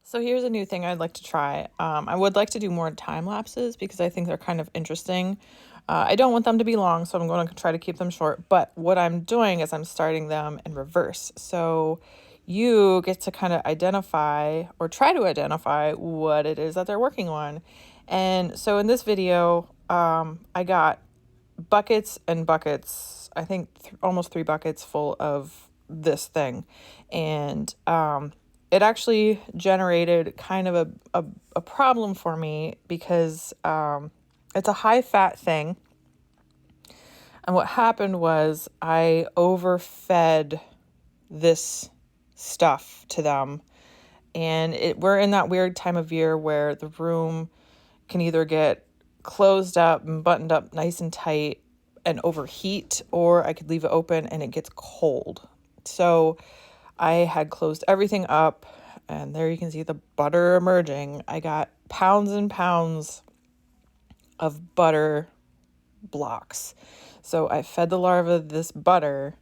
So here's a new thing I'd like to try. I would like to do more time lapses because I think they're kind of interesting. I don't want them to be long, so I'm going to try to keep them short. But what I'm doing is I'm starting them in reverse. So you get to kind of identify or try to identify what it is that they're working on. And so in this video, I got buckets and buckets, I think almost 3 buckets full of this thing. And it actually generated kind of a problem for me because it's a high fat thing. And what happened was I overfed this stuff to them. And we're in that weird time of year where the room can either get closed up and buttoned up nice and tight and overheat, or I could leave it open and it gets cold. So I had closed everything up, and there you can see the butter emerging. I got pounds and pounds of butter blocks. So I fed the larva this butter,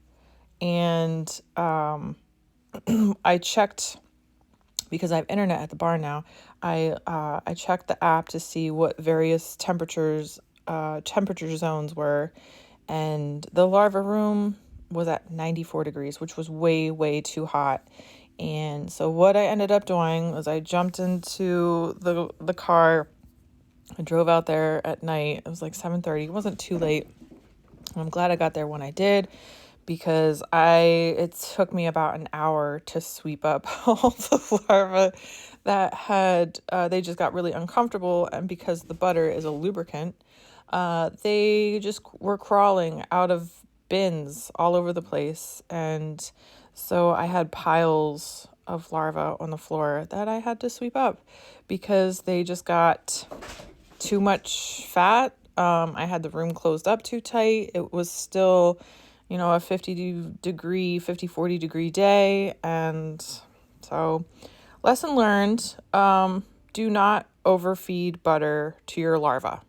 and I checked, because I have internet at the barn now. I checked the app to see what various temperature zones were, and the larva room was at 94 degrees, which was way too hot. And so what I ended up doing was I jumped into the car. I drove out there at night. It was like 7:30. It wasn't too late. I'm glad I got there when I did, because it took me about an hour to sweep up all the larvae that had, they just got really uncomfortable. And because the butter is a lubricant, they just were crawling out of bins all over the place. And so I had piles of larvae on the floor that I had to sweep up because they just got too much fat. I had the room closed up too tight. It was still, a 40 degree day. And so lesson learned, do not overfeed butter to your larva.